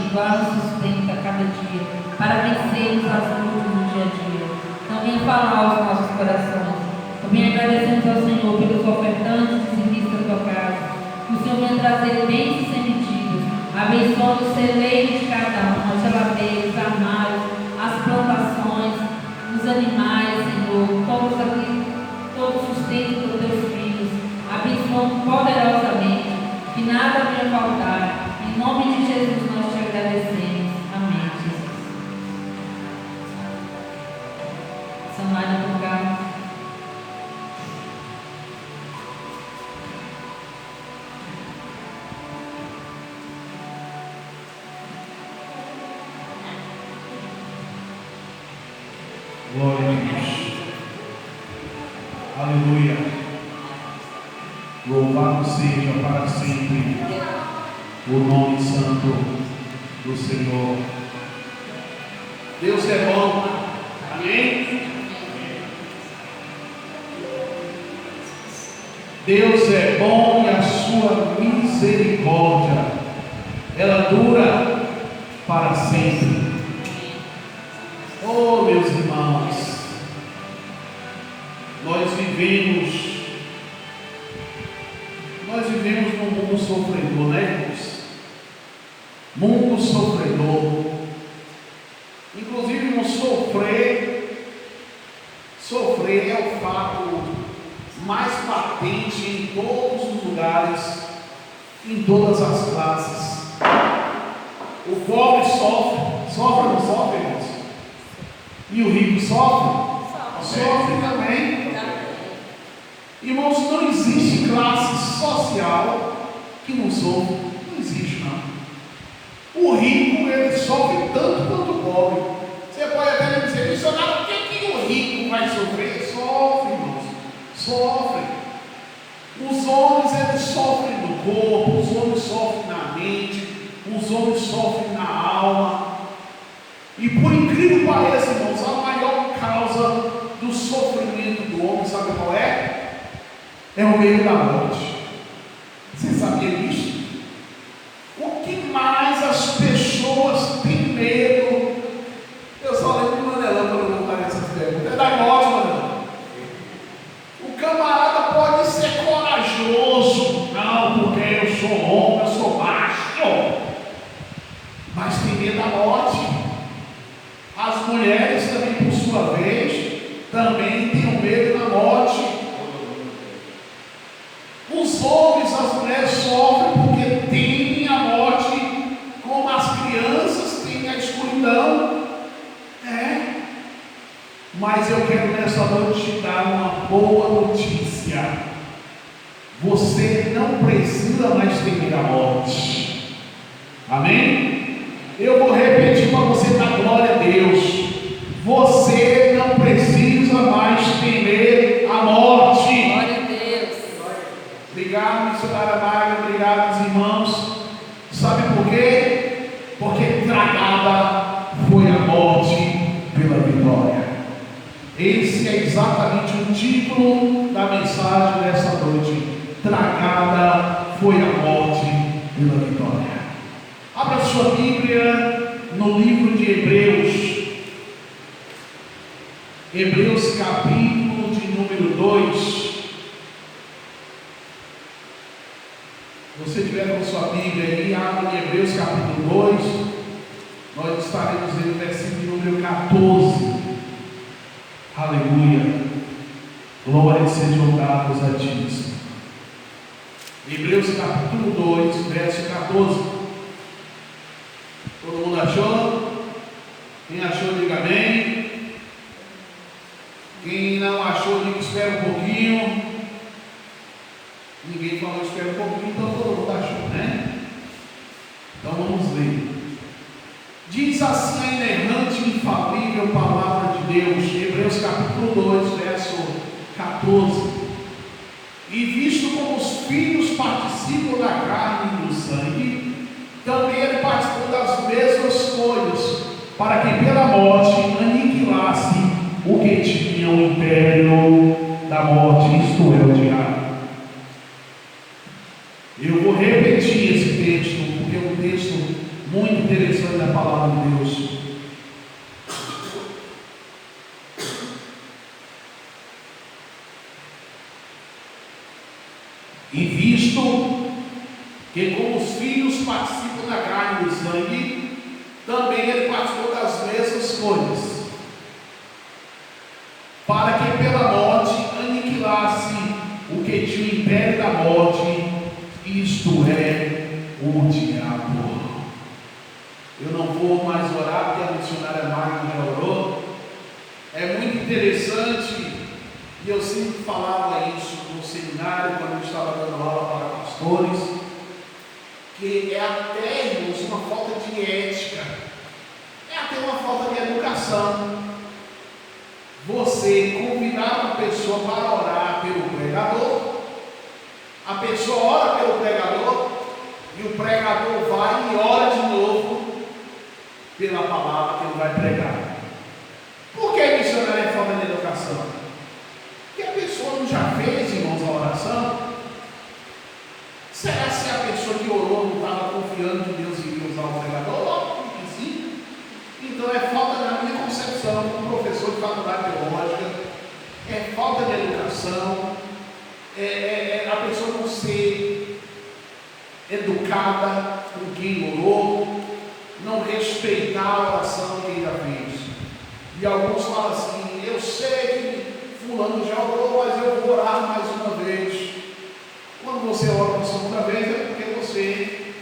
igual nos sustenta a cada dia, para vencermos as lutas do dia a dia. Não venha falar aos nossos corações. Também agradecemos ao Senhor pelos ofertantes e serviços da tua casa. Que o Senhor venha trazer bens sem medidas, abençoando o celeiro de cada um, as geladeiras, os armários, as plantações, os animais, Senhor, todo o sustento dos teus filhos, abençoando poderosamente, que nada venha faltar. Em nome de Jesus nós te agradecemos. Amém, Jesus. Samara no lugar. Glória a Deus. Aleluia. Louvado seja para sempre o nome santo do Senhor. Deus é bom. Amém? Deus é bom e a sua misericórdia, ela dura para sempre. Oh, meus irmãos, nós vivemos num mundo sofredor, né, irmãos? Mundo sofredor. Inclusive, no sofrer é o fato mais patente em todos os lugares, em todas as classes. O pobre sofre ou não sofre, irmãos? E o rico sofre também. Irmãos, não existe classe social que não sofre. Não existe, não. O rico, ele sofre tanto quanto o pobre. Você pode até dizer, missionário, por que o rico vai sofrer? Sofre, irmãos. Sofre. Os homens, eles sofrem no corpo, os homens sofrem na mente, os homens sofrem na alma. E por incrível que pareça, irmãos, a maior causa do sofrimento do homem, sabe qual é? É o medo da morte. Você sabia disso? O que mais as pessoas têm medo? Eu só lembro de Manelão quando eu voltar nessas perguntas. É da morte, Manelão. O camarada pode ser corajoso. Não, porque eu sou homem, eu sou macho. Mas tem medo da morte. As mulheres também, por sua vez, também têm o medo da morte. Os homens, as mulheres sofrem porque temem a morte, como as crianças temem a escuridão. Mas eu quero nessa noite te dar uma boa notícia. Você não precisa mais temer a morte. Amém? Eu vou repetir para você dar glória a Deus. Você não precisa mais temer a morte. Glória a Deus. Obrigado, missionária Maga. Obrigado, irmãos. Sabe por quê? Porque tragada foi a morte pela vitória. Esse é exatamente o título da mensagem dessa noite. Tragada foi a morte pela vitória. Abra sua Bíblia no livro de Hebreus. Hebreus capítulo de número 2. Se você tiver com sua Bíblia aí, abra em Hebreus capítulo 2. Nós estaremos no versículo número 14. Aleluia. Glória sejam dadas a ti. Hebreus capítulo 2, verso 14. Todo mundo achou? Quem achou, diga amém. Quem não achou, diga espera um pouquinho. Ninguém falou espera um pouquinho, então todo mundo achou, né? Então vamos ler. Diz assim a inerrante e infalível palavra de Deus, Hebreus capítulo 2, verso 14. E visto como os filhos participam da carne e do sangue, também ele participou das mesmas coisas, para que pela morte aniquilasse o que tinha o império da morte, isto é, o diabo. Eu vou repetir esse texto, porque é um texto muito interessante na palavra de Deus. E visto que como os filhos participam da carne e do sangue, também ele participou das mesmas coisas, para que pela morte aniquilasse o que tinha o império da morte, isto é, o diabo. Eu não vou mais orar, porque a missionária Magna já orou. É muito interessante, e eu sempre falava isso no seminário, quando eu estava dando aula para pastores, que é até, irmãos, uma falta de ética, é até uma falta de educação. Você convidar uma pessoa para orar pelo pregador, a pessoa ora pelo pregador, e o pregador vai e ora de novo pela palavra que ele vai pregar. Por que missionário é falta de educação? Porque a pessoa não já fez, irmãos, a oração? Será que a pessoa que orou não estava confiando que Deus iria usar o pregador? Lógico que sim. Então é falta, na minha concepção, como professor de faculdade teológica, é falta de educação, a pessoa não ser educada com quem orou, não respeitar a oração que ele já fez. E alguns falam assim: eu sei que fulano já orou, mas eu vou orar mais uma vez. Quando você ora uma segunda vez, é porque você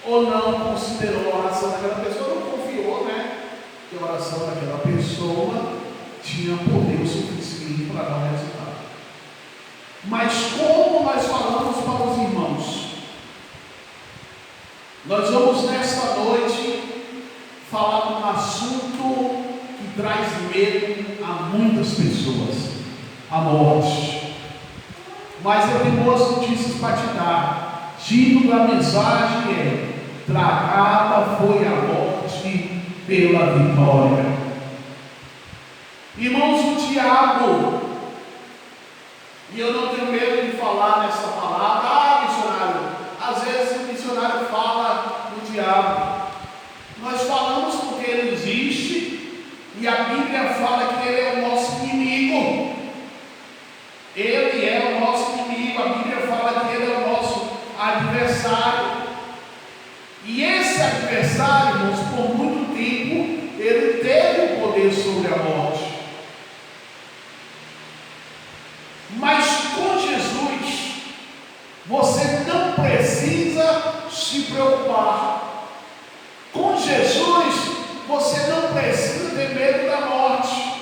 ou não considerou a oração daquela pessoa, não confiou, né? Que a oração daquela pessoa tinha poder o suficiente para dar um resultado. Mas como nós falamos para os irmãos, nós vamos nesta noite falar de um assunto que traz medo a muitas pessoas: a morte. Mas eu tenho boas notícias para te dar. Título da mensagem é: tragada foi a morte pela vitória. Irmãos, o diabo, e eu não tenho medo de falar nessa palavra, missionário, às vezes o missionário fala do diabo. Nós falamos porque ele existe, e a Bíblia fala que ele é o nosso inimigo. Ele é o nosso inimigo, a Bíblia fala que ele é o nosso adversário. E esse adversário, irmãos, por muito tempo, ele teve o poder sobre a morte. Mas com Jesus, você não precisa se preocupar. Com Jesus, você não precisa ter medo da morte.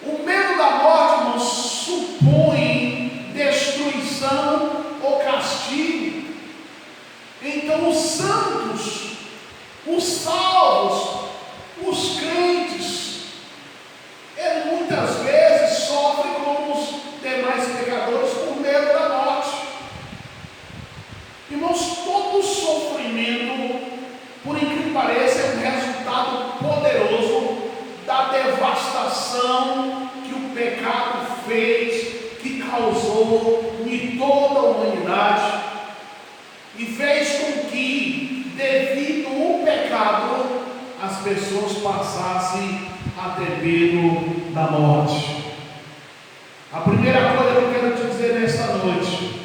O medo da morte, irmãos, supõe destruição ou castigo. Então os santos, os salvos, os crentes, eles muitas vezes sofrem como os demais pecadores por medo da morte. Irmãos, todo sofrimento, por incrível que pareça, é um resultado poderoso da devastação que o pecado fez, que causou em toda a humanidade, e fez com que, devido ao pecado, as pessoas passassem a ter medo da morte. A primeira coisa que eu quero te dizer nesta noite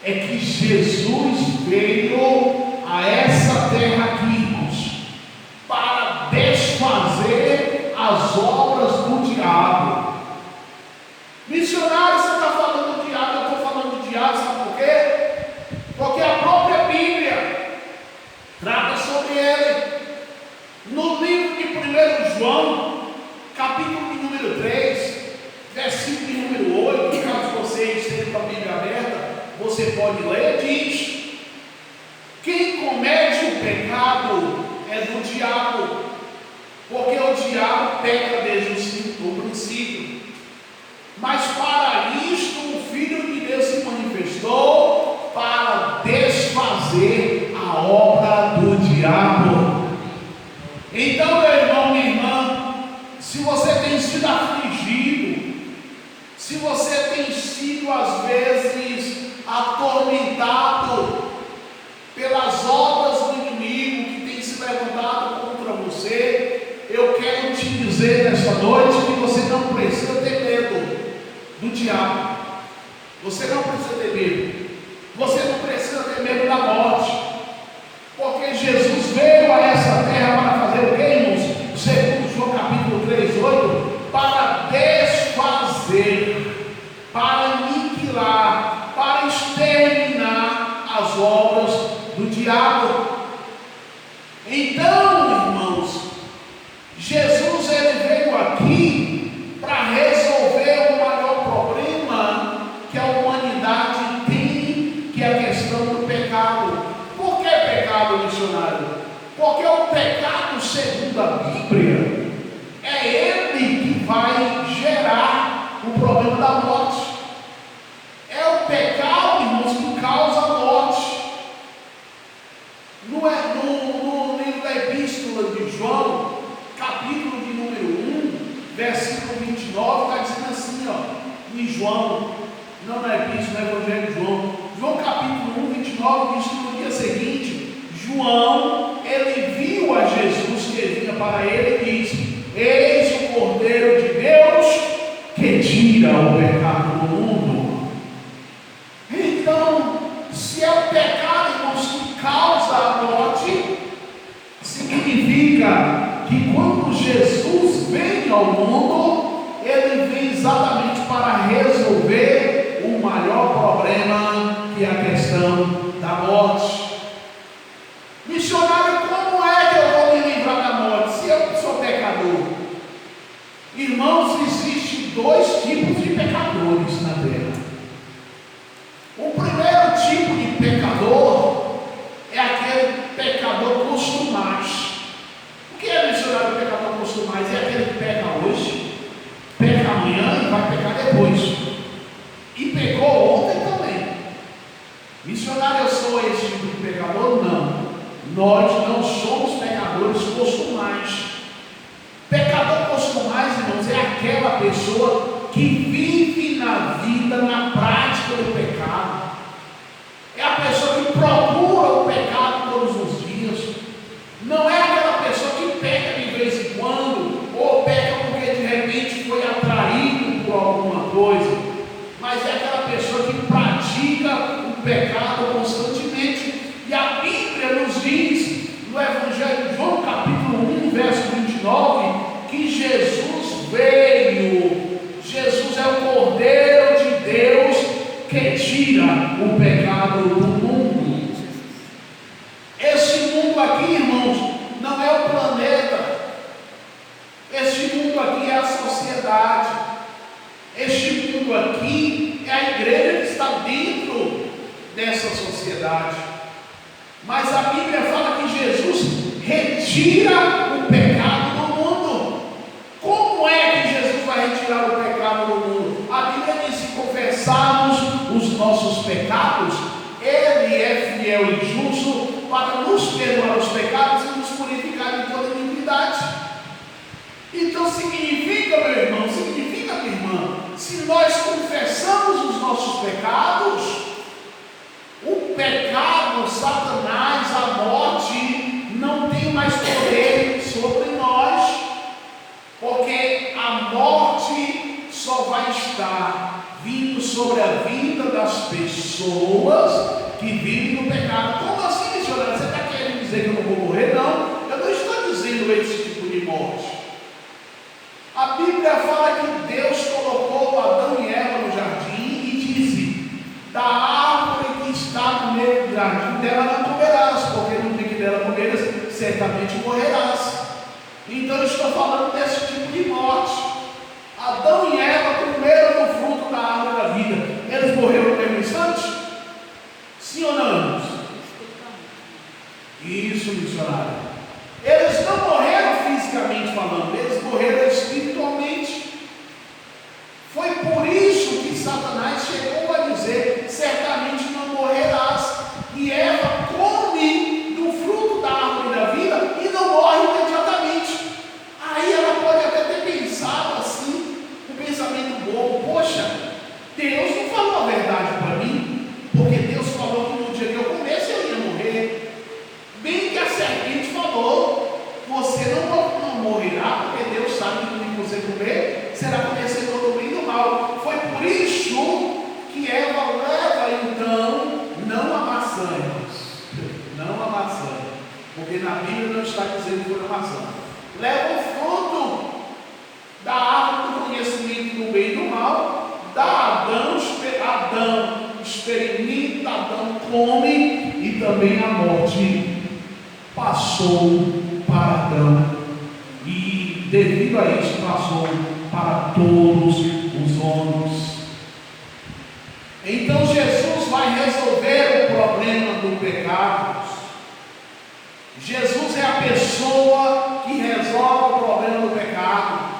é que Jesus veio a essa terra aqui, irmãos, para desfazer as obras do diabo. Missionário, você está falando do diabo, eu estou falando do diabo, sabe por quê? Porque a própria Bíblia trata sobre ele. No livro de 1 João, capítulo de número 3, versículo de número 8, caso você esteja com a Bíblia aberta, você pode ler, diz: quem comete o pecado é do diabo, porque o diabo peca desde o princípio. Mas para isto o Filho de Deus se manifestou, para desfazer a obra do diabo. Então, meu irmão, minha irmã, se você tem sido afligido, se você tem sido às vezes atormentado pelas obras do inimigo, dizer nesta noite que você não precisa ter medo do diabo. Você não precisa ter medo. Você não precisa ter medo da morte. Porque Jesus veio a essa terra para fazer o que, irmãos? Segundo João capítulo 3:8, para desfazer, para aniquilar, para exterminar as obras do diabo. Então, irmãos, Jesus ele veio aqui para resolver o maior problema que a humanidade tem, que é a questão do pecado. Por que pecado, missionário? Porque o pecado, segundo a Bíblia, é ele que vai gerar o problema da morte. É o pecado, irmãos, que causa a morte. No livro da Epístola de João, capítulo de número 1, versículo 29, está dizendo assim, ó, em João, não na Epístola, no Evangelho de João. João capítulo 1, 29, diz que no dia seguinte, João, ele viu a Jesus que vinha para ele e disse: eis o Cordeiro de Deus que tira o pecado do mundo. Então, se é o pecado, irmãos, que causa a morte, significa que quando Jesus vem ao mundo, ele vem exatamente para resolver o maior problema, que é a questão da morte. Missionário, como é que eu vou me livrar da morte se eu sou pecador? Irmãos, existem dois tipos de pecadores na terra. O primeiro tipo de pecador é aquele pecador costumaz. O que é, missionário, pecador costumaz? É aquele que peca hoje, peca amanhã e vai pecar depois. E pecou ontem também. Missionário, eu sou esse tipo de pecador? Não. Nós não somos pecadores costumais. Pecador costumais, irmãos, é aquela pessoa que vive na vida, na prática do pecado. É a pessoa que procura o pecado todos os dias. Não é aquela pessoa que peca de vez em quando, ou peca porque de repente foi atraído por alguma coisa, mas é aquela pessoa que pratica o pecado constantemente. E a Bíblia nos diz, no Evangelho de João, capítulo 1, verso 29, que Jesus veio. Jesus é o Cordeiro de Deus que tira o pecado do mundo. Esse mundo aqui, irmãos, não é o planeta. Este mundo aqui é a sociedade. Este mundo aqui é a igreja que está dentro dessa sociedade. Mas a Bíblia fala que Jesus retira o pecado do mundo. Como é que Jesus vai retirar o pecado do mundo? A Bíblia diz: se confessarmos os nossos pecados, Ele é fiel e justo para nos perdoar os pecados e nos purificar de toda iniquidade. Então significa, meu irmão, significa, minha irmã, se nós confessamos os nossos pecados, o pecado, Satanás, a morte, não tem mais poder sobre nós, porque a morte só vai estar vindo sobre a vida das pessoas que vivem no pecado. Como assim, missionário? Você está querendo dizer que eu não vou morrer? Não, eu não estou dizendo esse tipo de morte. A Bíblia fala que Deus colocou Adão e Eva no jardim e disse: da árvore que está no meio do jardim dela não comerás, porque no dia que dela comeres, certamente morrerás. Então eu estou falando desse tipo de morte. Adão e Eva comeram do fruto da árvore da vida. Eles morreram no mesmo instante? Sim ou não? Isso, missionário. Eles não morreram fisicamente falando, eles morreram espiritualmente. Foi por isso que Satanás chegou a dizer: certamente não morrerás. E Eva come do fruto da árvore da vida e não morre imediatamente. Aí ela pode até ter pensado assim, um pensamento bobo: poxa, Deus não falou a verdade para mim, porque Deus falou que no dia que eu comesse eu ia morrer. Bem que a serpente falou, você não morrerá, porque Deus sabe que o que você comer será conhecedor do bem e do mal. Foi por isso que Eva leva então, não a maçã, não a maçã, porque na Bíblia não está dizendo que foi a maçã. Leva o fruto da árvore do conhecimento do bem e do mal, dá Adão experimenta, Adão come, e também a morte passou para Adão, e devido a isso passou para todos os homens. Então Jesus vai resolver o problema do pecado. Jesus é a pessoa que resolve o problema do pecado.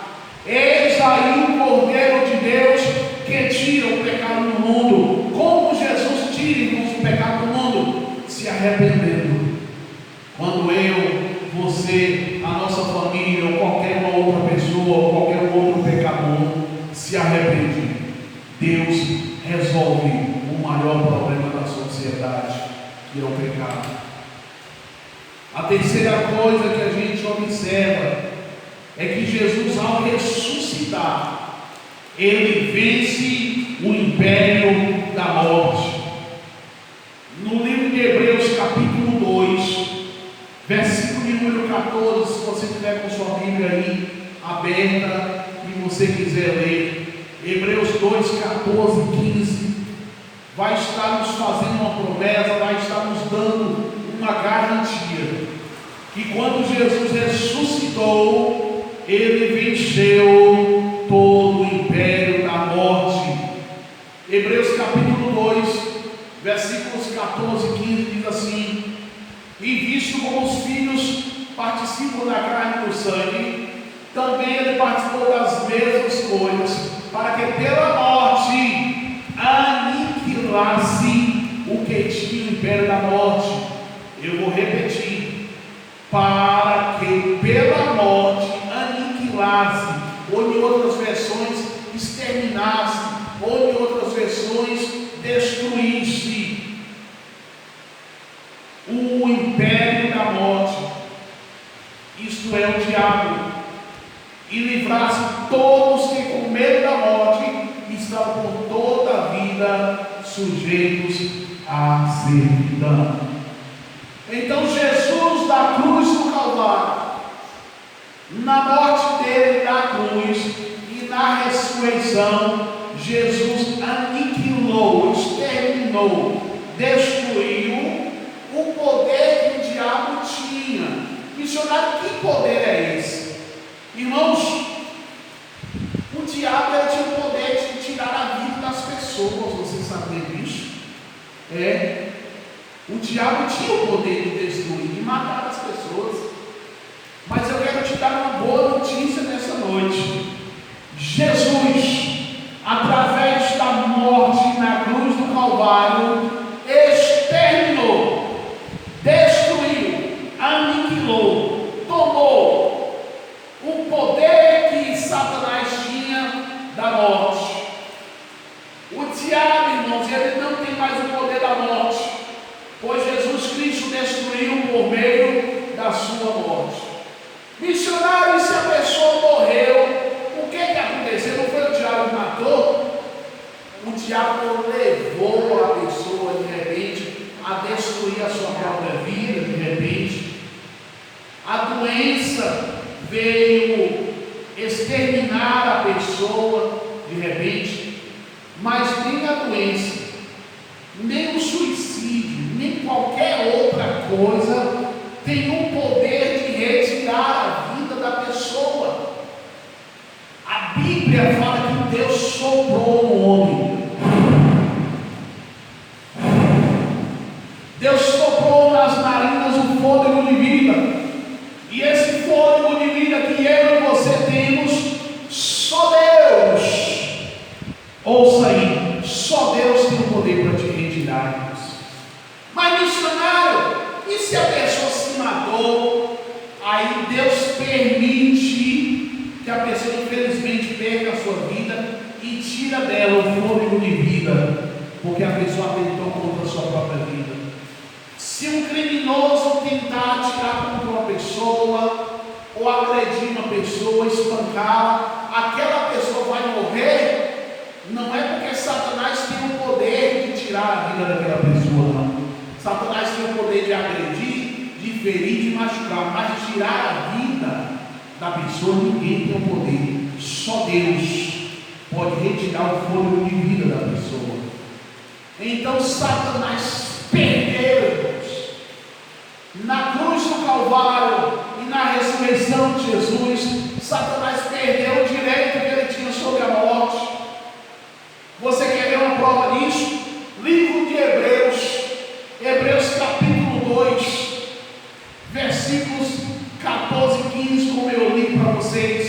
Eis aí o Cordeiro de Deus que tira o pecado do mundo. Como Jesus tira, irmãos, o pecado do mundo? Se arrependendo. Quando eu, você, a nossa família, ou qualquer uma outra pessoa, ou qualquer outro pecador se arrepende, Deus resolve o maior problema da sociedade, que é o pecado. A terceira coisa que a gente observa é que Jesus, ao ressuscitar, ele vence o império da morte. No livro de Hebreus, capítulo 2, versículo de número 14, se você tiver com sua Bíblia aí aberta e você quiser ler, Hebreus 2, 14 e 15, vai estar nos fazendo uma promessa, vai estar nos dando uma garantia, que quando Jesus ressuscitou, ele venceu todo o império da morte. Hebreus capítulo 2, versículos 14 e 15 diz assim: e visto como os filhos participam da carne e do sangue, também ele participou das mesmas coisas, para que pela morte aniquilasse o que tinha o império da morte. Eu vou repetir: para que pela morte aniquilasse, ou em outras versões exterminasse, ou em outras versões destruísse o império da morte, isto é, o diabo, e livrasse todos que com medo da morte estão por toda a vida sujeitos à servidão. Então Jesus, da cruz do Calvário, na morte dele na cruz e na ressurreição, Jesus aniquilou, exterminou, destruiu o poder que o diabo tinha. Missionário, que poder é esse? Irmãos, o diabo tinha o poder de tirar a vida das pessoas, vocês sabem disso? O diabo tinha o poder de destruir e matar as pessoas. Mas eu quero te dar uma boa notícia nessa noite. Jesus, através da morte na cruz do Calvário, exterminou, destruiu, aniquilou, tomou o poder que Satanás tinha da morte. O diabo, irmãos, ele não tem mais o poder da morte, pois Jesus Cristo destruiu por meio da sua morte. Missionário, se a pessoa morreu, o que aconteceu? Não foi o diabo que matou? O diabo levou a pessoa de repente a destruir a sua própria vida, de repente. A doença veio exterminar a pessoa, de repente. Mas nem a doença, nem o suicídio, nem qualquer outra coisa tem o poder de retirar a vida da pessoa. A Bíblia fala que Deus soprou no homem. Deus soprou nas narinas o fôlego de vida. E esse fôlego de vida que eu e você temos, só Deus, ouça aí, só Deus tem o poder para te retirar. Mas missionário, e se a pessoa se matou? Aí Deus permite que a pessoa infelizmente perca a sua vida e tira dela o fôlego de vida, porque a pessoa atentou contra a sua própria vida. Se um criminoso tentar atirar contra uma pessoa, ou agredir uma pessoa, espancá-la, aquela pessoa vai morrer, não é porque Satanás tem o poder de tirar a vida daquela pessoa, não. Satanás tem o poder de agredir, de ferir, de machucar, mas de tirar a vida da pessoa, ninguém tem o poder. Só Deus pode retirar o fôlego de vida da pessoa. Então Satanás perdeu, irmãos, na cruz do Calvário e na ressurreição de Jesus. Satanás perdeu o direito que ele tinha sobre a morte. Você quer ver uma prova disso? Livro de Hebreus capítulo 2, versículos 14 e 15, como eu li para vocês.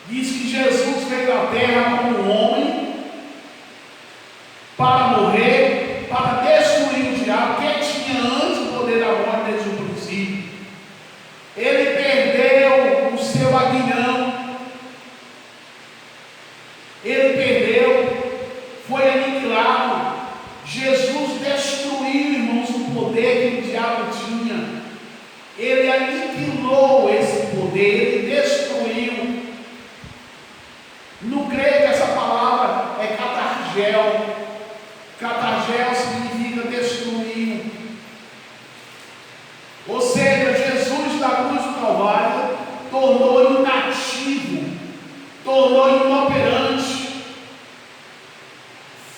Diz que Jesus veio à terra como homem para morrer, para destruir o diabo, que tinha antes o poder da morte desde o princípio. Ele perdeu o seu aguilhão, ele perdeu, foi aniquilado. Jesus destruiu, irmãos, o poder que o diabo tinha. Ele aniquilou esse poder, ele destruiu. No grego essa palavra é catargel. Catargel significa destruir. Ou seja, Jesus da cruz do Calvário tornou inativo, tornou inoperante.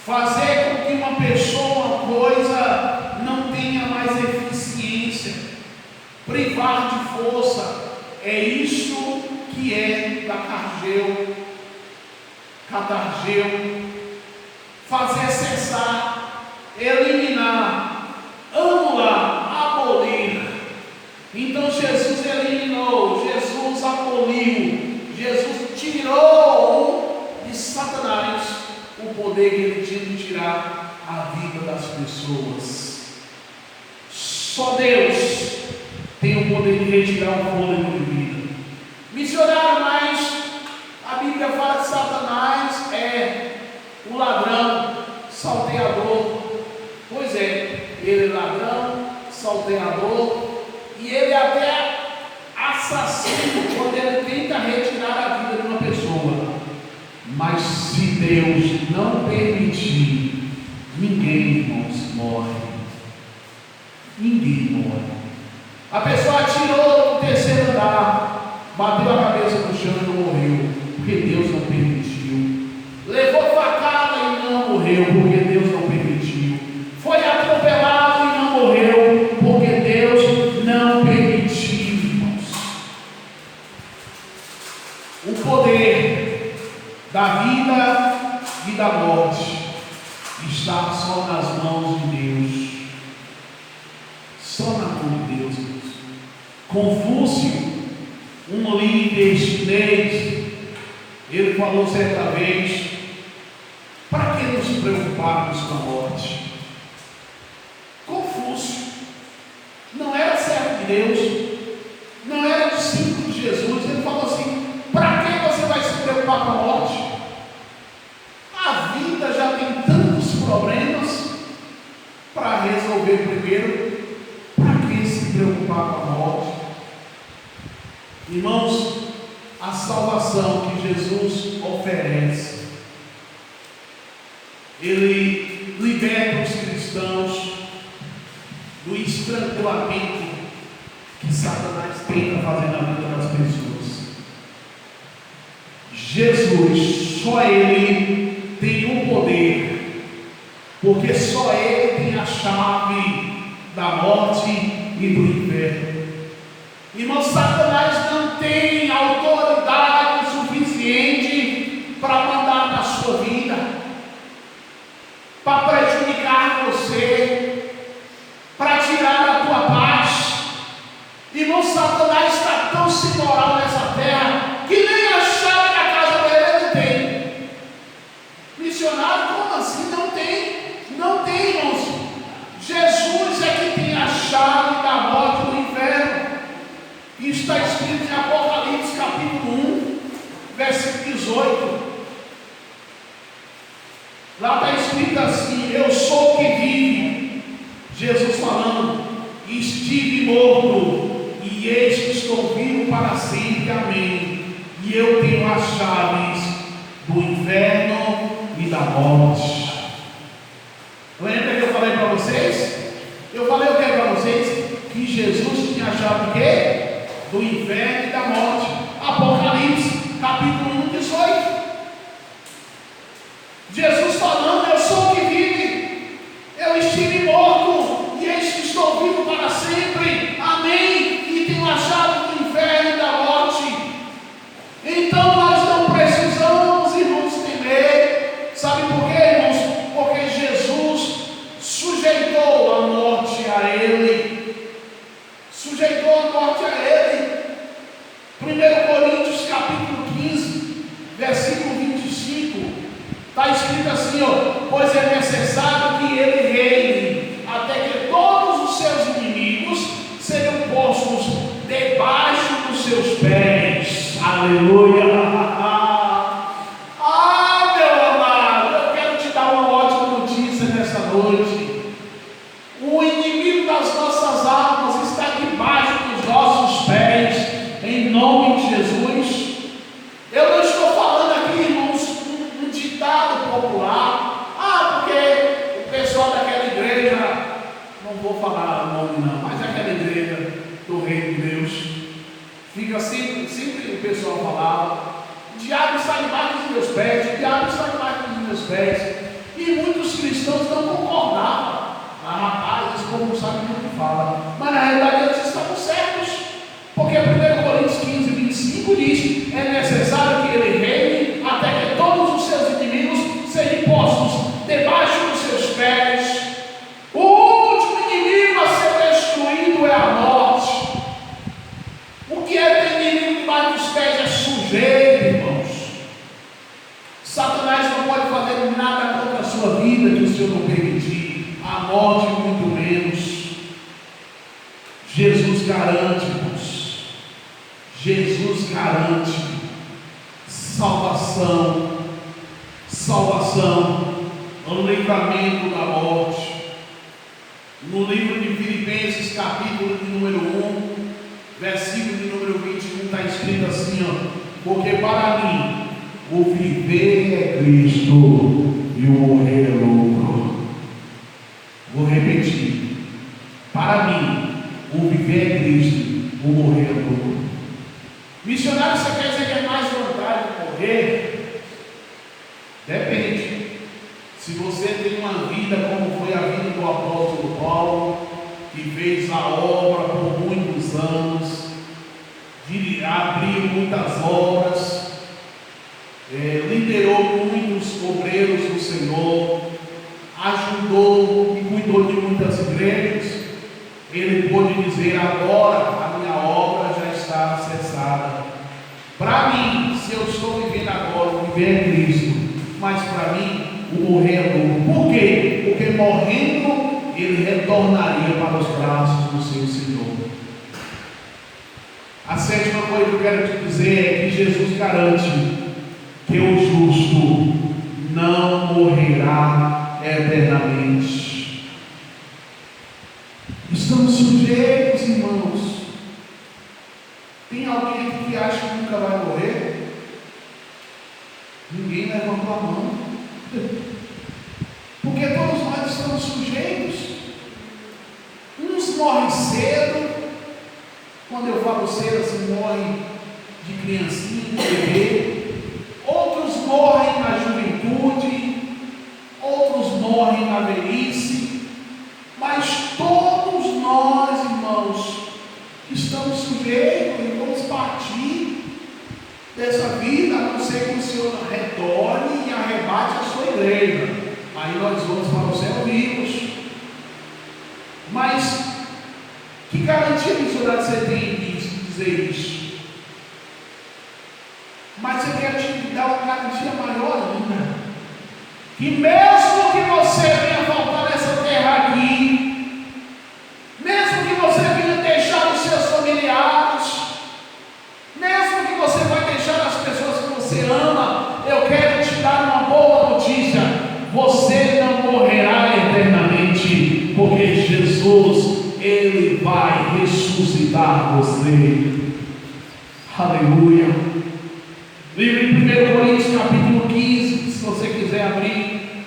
Fazer com que uma pessoa, uma coisa, não tenha mais eficiência, privar de força, é isso que é catargel, fazer cessar, eliminar, anular, abolir. Então Jesus eliminou, Jesus aboliu, Jesus tirou de Satanás o poder que ele tinha de tirar a vida das pessoas. Só Deus tem o poder de retirar o fôlego de vida. Missionário, mas a Bíblia fala que Satanás é o ladrão, salteador. Pois é, ele é ladrão, salteador, e ele é até assassino quando ele tenta retirar a vida de uma pessoa. Mas se Deus não permitir, ninguém, irmãos, morre. Ninguém morre. A pessoa atirou no terceiro andar, bateu a cabeça no chão e não morreu, porque Deus não permitiu. Levou facada e não morreu, porque Deus não permitiu. Foi atropelado e não morreu, porque Deus não permitiu, irmãos. O poder da vida e da morte está só nas mãos de Deus. Só na mão de Deus, irmãos. Confúcio, um líder chinês, ele falou certa vez: para que nos preocuparmos com a morte? Confúcio não era servo de Deus, não era discípulo de Jesus. Ele falou assim: para que você vai se preocupar com a morte? A vida já tem tantos problemas para resolver primeiro. Para que se preocupar com a morte? Irmãos, a salvação que Jesus oferece, ele liberta os cristãos do estrangulamento que Satanás tenta fazer na vida das pessoas. Jesus, só Ele tem o poder, porque só Ele tem a chave da morte e do inferno. Irmão, Satanás não tem autoridade suficiente para mandar na sua vida, para prejudicar você, para tirar a tua paz. Irmão, Satanás está tão sem moral nessa terra que nem a chave da casa dele ele tem. Missionário, como assim? Não tem. Não tem, irmãos. Jesus é que tem a chave da morte e do inferno. Isso está escrito em Apocalipse capítulo 1, versículo 18. Lá está escrito assim: eu sou o que vive. Jesus falando: estive morto, e eis que estou vivo para sempre. morte. Lembra que eu falei para vocês? Eu falei o que para vocês? Que Jesus tinha a chave do quê? Do inferno e da morte. Apocalipse, capítulo 1, 18. Jesus falando: eu sou o que vive, eu estive morto e eis que estou vivo para sempre, amém, e tenho a chave do inferno e da morte. Então nós não precisamos, irmãos, temer. Sabe por quê, irmãos? Porque Jesus sujeitou a morte a Ele, sujeitou a morte a Ele. 1 Coríntios capítulo 15, versículo 25, está escrito assim, ó: pois é necessário que Ele reine, até que todos os seus inimigos sejam postos debaixo dos seus pés. Aleluia! Ah, meu amado, eu quero te dar uma ótima notícia nessa noite. O inimigo das nossas almas está debaixo dos nossos pés, em nome de Jesus. Eu não estou falando aqui, irmãos, um ditado popular. Ah, porque o pessoal daquela igreja, não vou falar o nome não, mas aquela igreja do reino de Deus, fica sempre o pessoal falava: o diabo está debaixo dos meus pés, o diabo está debaixo dos meus pés. E muitos cristãos não concordavam. Ah, rapaz, esse povo não sabe muito o que fala. Mas na realidade eles estavam certos. Porque 1 Coríntios 15, 25 diz: é necessário que Ele reine, até que todos os seus inimigos sejam postos debaixo dos seus pés. O último inimigo a ser destruído é a morte. O que é ter inimigo debaixo dos pés? É sujeira, irmãos. Satanás não pode fazer nada contra a sua vida que o Senhor não permitir. A morte muito menos. Jesus garante, irmãos. Jesus garante salvação, livramento da morte. No livro de Filipenses, capítulo de número 1, versículo de número 21, está escrito assim, ó: porque para mim o viver é Cristo e o morrer é lucro. Vou repetir: para mim o viver é Cristo, o morrer é lucro. Missionário, você quer dizer que é mais vantagem morrer? Depende. Se você tem uma vida como foi a vida do apóstolo Paulo, que fez a obra por muitos anos, abriu muitas obras, liderou muitos obreiros do Senhor, ajudou e cuidou de muitas igrejas, ele pôde dizer: agora a minha obra já está cessada. Para mim, se eu estou vivendo agora, o viver é Cristo, mas para mim o morrer é lucro. Por quê? Porque morrendo ele retornaria para os braços do seu Senhor. A sétima coisa que eu quero te dizer é que Jesus garante que o justo não morrerá eternamente. Estamos sujeitos, irmãos. Tem alguém aqui que acha que nunca vai morrer? Ninguém levantou a mão. Porque todos nós estamos sujeitos. Uns morrem cedo. Quando eu falo cedo, assim, morrem de criancinha, de bebê. Outros morrem na juventude. Outros morrem na velhice. Mas todos nós, irmãos, estamos sujeitos e vamos partir dessa vida, a não ser que o Senhor retorne e arrebate a sua igreja. Aí nós vamos para o céu vivos. Mas que garantia missionária você tem de dizer isso? Mas eu quero te dar uma garantia maior ainda, que mesmo que você venha voltar nessa terra aqui, mesmo que você venha deixar os seus familiares, mesmo que você vai deixar as pessoas que você ama, eu quero te dar uma boa notícia: você não morrerá eternamente, porque Jesus, Ele vai ressuscitar você. Aleluia. Livro de 1 Coríntios capítulo 15, se você quiser abrir,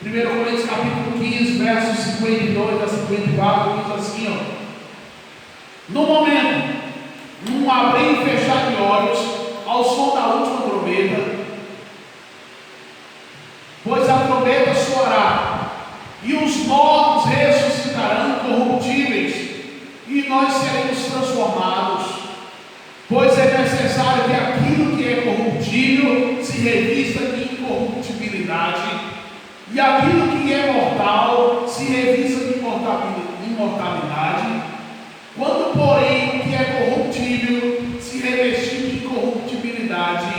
1 Coríntios capítulo 15, versos 52 a 54, diz assim, ó. No momento, num abrir e fechar de olhos, ao som da última trombeta, pois a trombeta soará, e os mortos ressuscitarão incorruptíveis, e nós seremos transformados, pois é necessário que aquilo que é corruptível se revista de incorruptibilidade, e aquilo que é mortal se revista de imortalidade. Quando, porém, o que é corruptível se revestir de incorruptibilidade,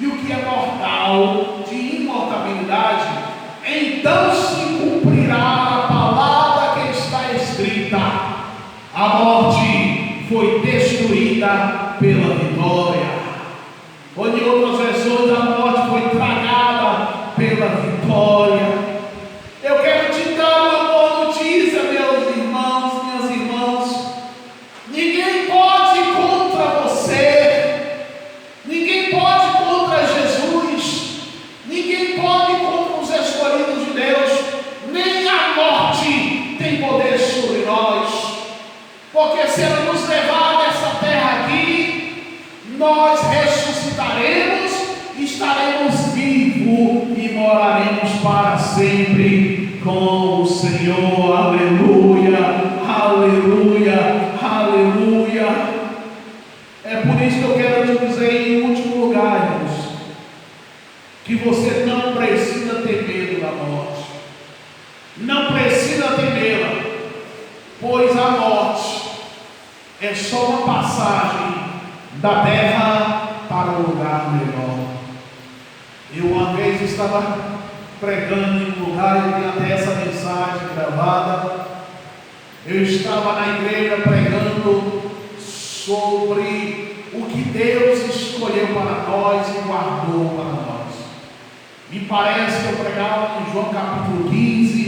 e o que é mortal de imortalidade, então se cumprirá a palavra que está escrita: a morte foi destruída pela vitória. Ou em outras versões, a morte foi tragada pela vitória. Eu quero te dar uma boa notícia, meus irmãos, minhas irmãs. Ninguém pode ir contra você, ninguém pode ir contra Jesus, ninguém pode ir contra os escolhidos de Deus, nem a morte tem poder sobre nós, porque se ela nos levar dessa terra aqui, nós ressuscitaremos, estaremos vivos e moraremos para sempre com o Senhor. Aleluia, aleluia, aleluia. É por isso que eu quero te dizer, em último lugar, irmãos, que você não precisa ter medo da morte, não precisa temê-la, pois a morte é só uma passagem da terra para um lugar melhor. Eu uma vez estava pregando em um lugar e tinha até essa mensagem gravada. Eu estava na igreja pregando sobre o que Deus escolheu para nós e guardou para nós. Me parece que eu pregava em João capítulo 15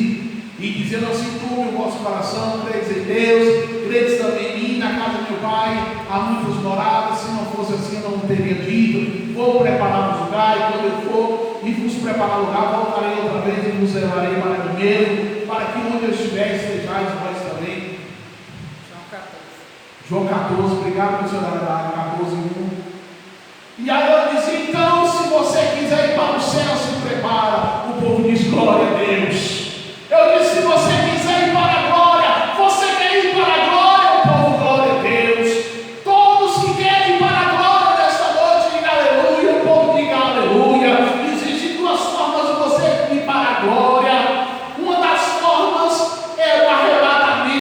e dizendo assim: turme o vosso coração, credes em Deus, credes também em mim. Na casa do meu pai há muitas moradas, se não fosse assim eu não teria dito. Vou preparar o lugar, e quando eu for e vos preparar o lugar, voltarei outra vez e vos levarei para mim mesmo, para que onde eu estiver estejais vós também. João 14, obrigado por senhor dar 14, 1. E aí eu disse: então, se você quiser ir para o céu, se prepara. O povo diz: glória a Deus. Eu disse: se você